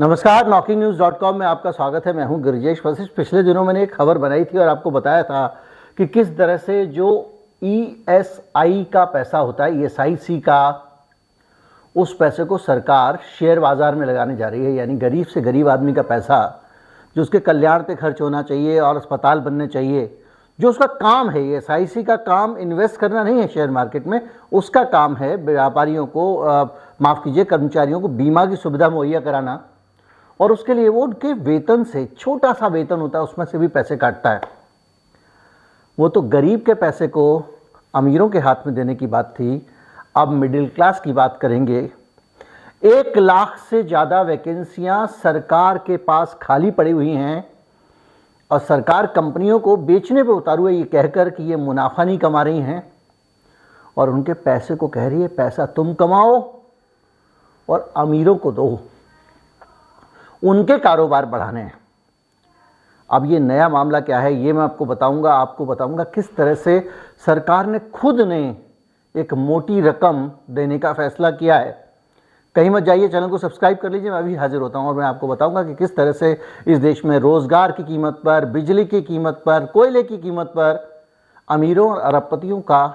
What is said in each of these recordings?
नमस्कार, knocking-news.com में आपका स्वागत है। मैं हूं गिरिजेश वशिष्ठ। पिछले दिनों मैंने एक खबर बनाई थी और आपको बताया था कि किस तरह से जो ESI का पैसा होता है, ESIC का, उस पैसे को सरकार शेयर बाजार में लगाने जा रही है। यानी गरीब से गरीब आदमी का पैसा जो उसके कल्याण पे खर्च होना चाहिए और अस्पताल बनने चाहिए, जो उसका काम है। ESIC का काम इन्वेस्ट करना नहीं है शेयर मार्केट में, उसका काम है व्यापारियों को, माफ़ कीजिए, कर्मचारियों को बीमा की सुविधा मुहैया कराना। और उसके लिए वो उनके वेतन से, छोटा सा वेतन होता है उसमें से भी पैसे काटता है। वो तो गरीब के पैसे को अमीरों के हाथ में देने की बात थी। अब मिडिल क्लास की बात करेंगे। 1 लाख से ज़्यादा वैकेंसियां सरकार के पास खाली पड़ी हुई हैं और सरकार कंपनियों को बेचने पे उतारू है, ये कहकर कि ये मुनाफा नहीं कमा रही हैं, और उनके पैसे को कह रही है पैसा तुम कमाओ और अमीरों को दो, उनके कारोबार बढ़ाने हैं। अब ये नया मामला क्या है ये मैं आपको बताऊंगा किस तरह से सरकार ने खुद ने एक मोटी रकम देने का फैसला किया है। कहीं मत जाइए, चैनल को सब्सक्राइब कर लीजिए, मैं अभी हाजिर होता हूं और मैं आपको बताऊंगा कि किस तरह से इस देश में रोजगार की कीमत पर, बिजली की कीमत पर, कोयले की कीमत पर अमीरों और अरबपतियों का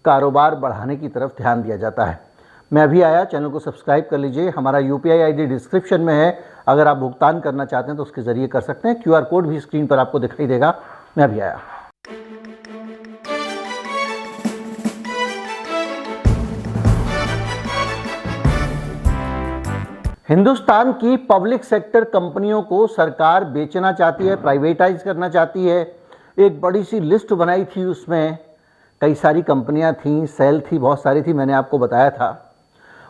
कारोबार बढ़ाने की तरफ ध्यान दिया जाता है। मैं अभी आया, चैनल को सब्सक्राइब कर लीजिए। हमारा UPI ID डिस्क्रिप्शन में है, अगर आप भुगतान करना चाहते हैं तो उसके ज़रिए कर सकते हैं। QR कोड भी स्क्रीन पर आपको दिखाई देगा। मैं अभी आया। हिंदुस्तान की पब्लिक सेक्टर कंपनियों को सरकार बेचना चाहती है, प्राइवेटाइज करना चाहती है। एक बड़ी सी लिस्ट बनाई थी, उसमें कई सारी कंपनियां थीं, सेल थी, बहुत सारी थी, मैंने आपको बताया था।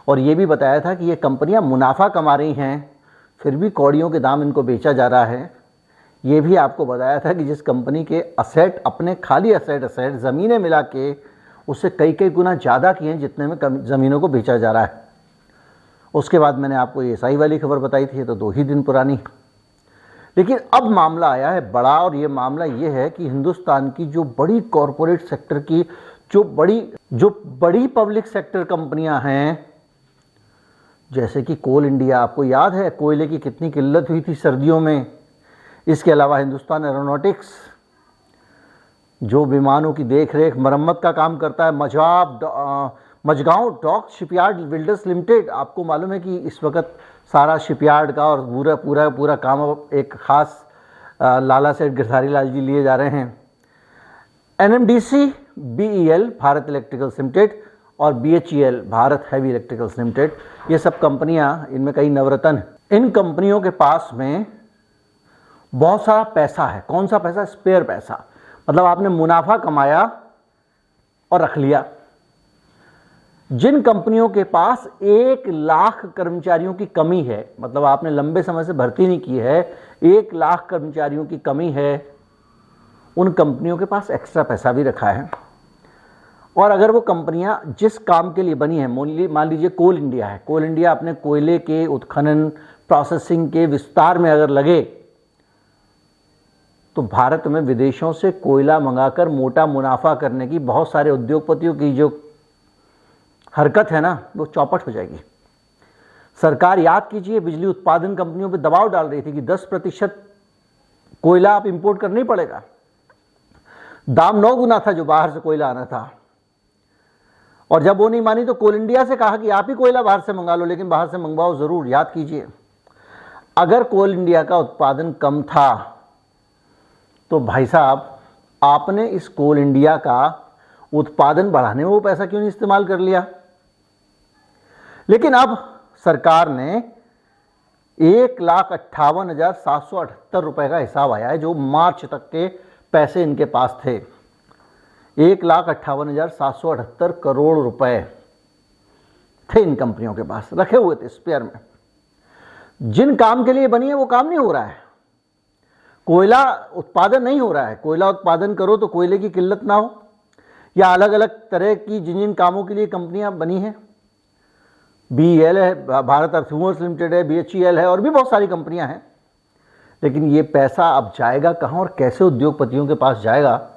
और ये भी बताया था कि ये कंपनियां मुनाफा कमा रही हैं, फिर भी कौड़ियों के दाम इनको बेचा जा रहा है। ये भी आपको बताया था कि जिस कंपनी के असेट, अपने खाली असेट ज़मीनें मिला के उससे कई गुना ज़्यादा किए हैं जितने में ज़मीनों को बेचा जा रहा है। उसके बाद मैंने आपको ESI वाली खबर बताई थी, तो 2 ही दिन पुरानी। लेकिन अब मामला आया है बड़ा, और ये मामला ये है कि हिंदुस्तान की जो बड़ी कॉरपोरेट सेक्टर की जो बड़ी पब्लिक सेक्टर कंपनियां हैं, जैसे कि कोल इंडिया, आपको याद है कोयले की कितनी किल्लत हुई थी सर्दियों में। इसके अलावा हिंदुस्तान एरोनॉटिक्स, जो विमानों की देखरेख मरम्मत का काम करता है, Mazagaon dock shipyard builders limited. आपको मालूम है कि इस वक्त सारा शिपयार्ड का और पूरा काम अब एक खास लाला सेठ गिरधारी लाल जी लिए जा रहे हैं। NMDC, BEL Bharat electricals limited और BHEL Bharat heavy electricals limited, ये सब कंपनियां, इनमें कई नवरत्न। इन कंपनियों के पास में बहुत सारा पैसा है। कौन सा पैसा? स्पेयर पैसा। मतलब आपने मुनाफा कमाया और रख लिया। जिन कंपनियों के पास 1 लाख कर्मचारियों की कमी है, मतलब आपने लंबे समय से भर्ती नहीं की है, 1 लाख कर्मचारियों की कमी है, उन कंपनियों के पास एक्स्ट्रा पैसा भी रखा है। और अगर वो कंपनियां जिस काम के लिए बनी है, मान लीजिए कोल इंडिया है, कोल इंडिया अपने कोयले के उत्खनन, प्रोसेसिंग के विस्तार में अगर लगे, तो भारत में विदेशों से कोयला मंगाकर मोटा मुनाफा करने की बहुत सारे उद्योगपतियों की जो हरकत है ना, वो चौपट हो जाएगी। सरकार, याद कीजिए, बिजली उत्पादन कंपनियों पर दबाव डाल रही थी कि 10% कोयला आप इंपोर्ट करना ही पड़ेगा। दाम 9 गुना था जो बाहर से कोयला आना था। और जब वो नहीं मानी तो कोल इंडिया से कहा कि आप ही कोयला बाहर से मंगा लो, लेकिन बाहर से मंगवाओ जरूर। याद कीजिए, अगर कोल इंडिया का उत्पादन कम था तो भाई साहब, आपने इस कोल इंडिया का उत्पादन बढ़ाने में वो पैसा क्यों नहीं इस्तेमाल कर लिया? लेकिन अब सरकार ने 1,58,778 रुपए का हिसाब आया है, जो मार्च तक के पैसे इनके पास थे। 1,58,778 करोड़ रुपए थे इन कंपनियों के पास, रखे हुए थे स्पेयर में। जिन काम के लिए बनी है वो काम नहीं हो रहा है। कोयला उत्पादन नहीं हो रहा है। कोयला उत्पादन करो तो कोयले की किल्लत ना हो, या अलग अलग तरह की जिन कामों के लिए कंपनियां बनी हैं, BEL है, भारत अर्थमूवर्स लिमिटेड है, BHEL है, और भी बहुत सारी कंपनियां हैं। लेकिन ये पैसा अब जाएगा कहाँ और कैसे उद्योगपतियों के पास जाएगा?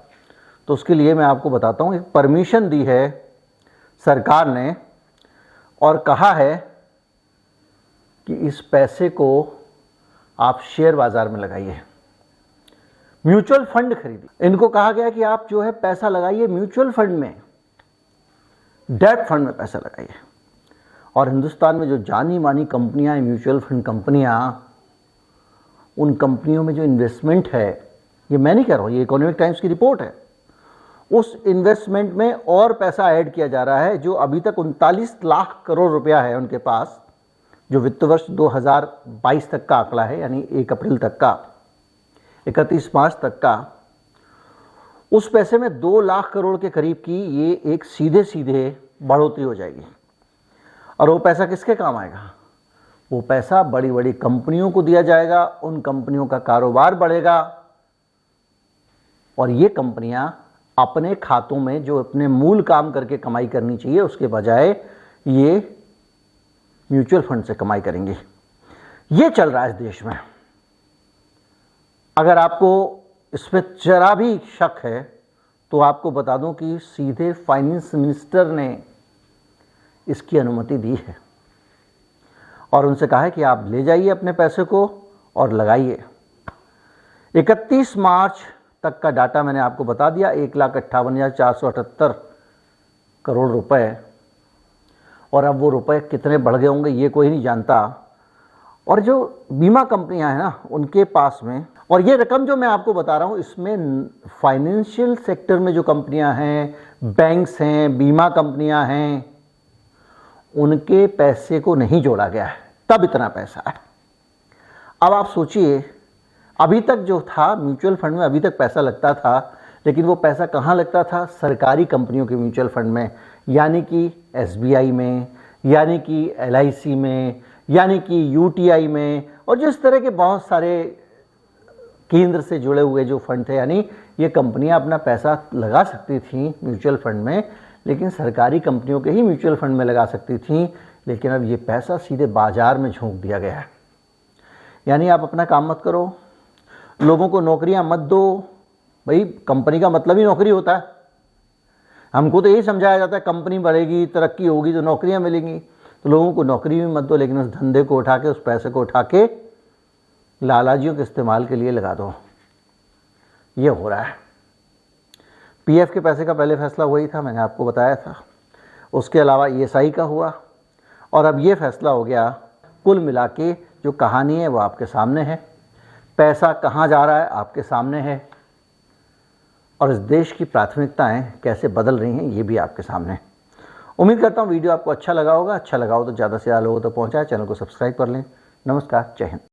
तो उसके लिए मैं आपको बताता हूँ। एक परमिशन दी है सरकार ने और कहा है कि इस पैसे को आप शेयर बाजार में लगाइए, म्यूचुअल फंड खरीदिए। इनको कहा गया कि आप जो है पैसा लगाइए म्यूचुअल फंड में, डेट फंड में पैसा लगाइए। और हिंदुस्तान में जो जानी मानी कंपनियां हैं म्यूचुअल फंड कंपनियां, उन कंपनियों में जो इन्वेस्टमेंट है, ये मैं नहीं कह रहा हूँ, ये इकोनॉमिक टाइम्स की रिपोर्ट है, उस इन्वेस्टमेंट में और पैसा ऐड किया जा रहा है। जो अभी तक 39 लाख करोड़ रुपया है उनके पास, जो वित्त वर्ष 2022 तक का आंकड़ा है, यानी 1 अप्रैल तक का, 31 मार्च तक का, उस पैसे में 2 लाख करोड़ के करीब की ये एक सीधे सीधे बढ़ोतरी हो जाएगी। और वो पैसा किसके काम आएगा? वो पैसा बड़ी बड़ी कंपनियों को दिया जाएगा, उन कंपनियों का कारोबार बढ़ेगा और ये कंपनियां अपने खातों में जो अपने मूल काम करके कमाई करनी चाहिए, उसके बजाय ये म्यूचुअल फंड से कमाई करेंगे। ये चल रहा है इस देश में। अगर आपको इस पर जरा भी शक है तो आपको बता दूं कि सीधे फाइनेंस मिनिस्टर ने इसकी अनुमति दी है और उनसे कहा है कि आप ले जाइए अपने पैसे को और लगाइए। 31 मार्च तक का डाटा मैंने आपको बता दिया, 1,58,478 करोड़ रुपए। और अब वो रुपए कितने बढ़ गए होंगे ये कोई नहीं जानता। और जो बीमा कंपनियां हैं ना, उनके पास में, और ये रकम जो मैं आपको बता रहा हूँ, इसमें फाइनेंशियल सेक्टर में जो कंपनियां हैं, बैंक्स हैं, बीमा कंपनियां हैं, उनके पैसे को नहीं जोड़ा गया है, तब इतना पैसा है। अब आप सोचिए, अभी तक जो था म्यूचुअल फंड में, अभी तक पैसा लगता था, लेकिन वो पैसा कहाँ लगता था? सरकारी कंपनियों के म्यूचुअल फंड में, यानी कि SBI में, यानी कि LIC में, यानी कि UTI में, और जिस तरह के बहुत सारे केंद्र से जुड़े हुए जो फंड थे। यानी ये कंपनियां अपना पैसा लगा सकती थी म्यूचुअल फंड में, लेकिन सरकारी कंपनियों के ही म्यूचुअल फंड में लगा सकती थी। लेकिन अब ये पैसा सीधे बाजार में झोंक दिया गया है। यानी आप अपना काम मत करो, लोगों को नौकरियां मत दो। भाई, कंपनी का मतलब ही नौकरी होता है। हमको तो यही समझाया जाता है कंपनी बढ़ेगी, तरक्की होगी तो नौकरियां मिलेंगी। तो लोगों को नौकरी भी मत दो, लेकिन उस धंधे को उठा के, उस पैसे को उठा के लालाजियों के इस्तेमाल के लिए लगा दो। ये हो रहा है। PF के पैसे का पहले फैसला वही था, मैंने आपको बताया था। उसके अलावा ESI का हुआ और अब ये फैसला हो गया। कुल मिला के जो कहानी है वो आपके सामने है, पैसा कहाँ जा रहा है आपके सामने है, और इस देश की प्राथमिकताएं कैसे बदल रही हैं ये भी आपके सामने है। उम्मीद करता हूँ वीडियो आपको अच्छा लगा होगा। अच्छा लगा हो तो ज़्यादा से ज़्यादा लोगों तक पहुँचाए, चैनल को सब्सक्राइब कर लें। नमस्कार, जय हिंद।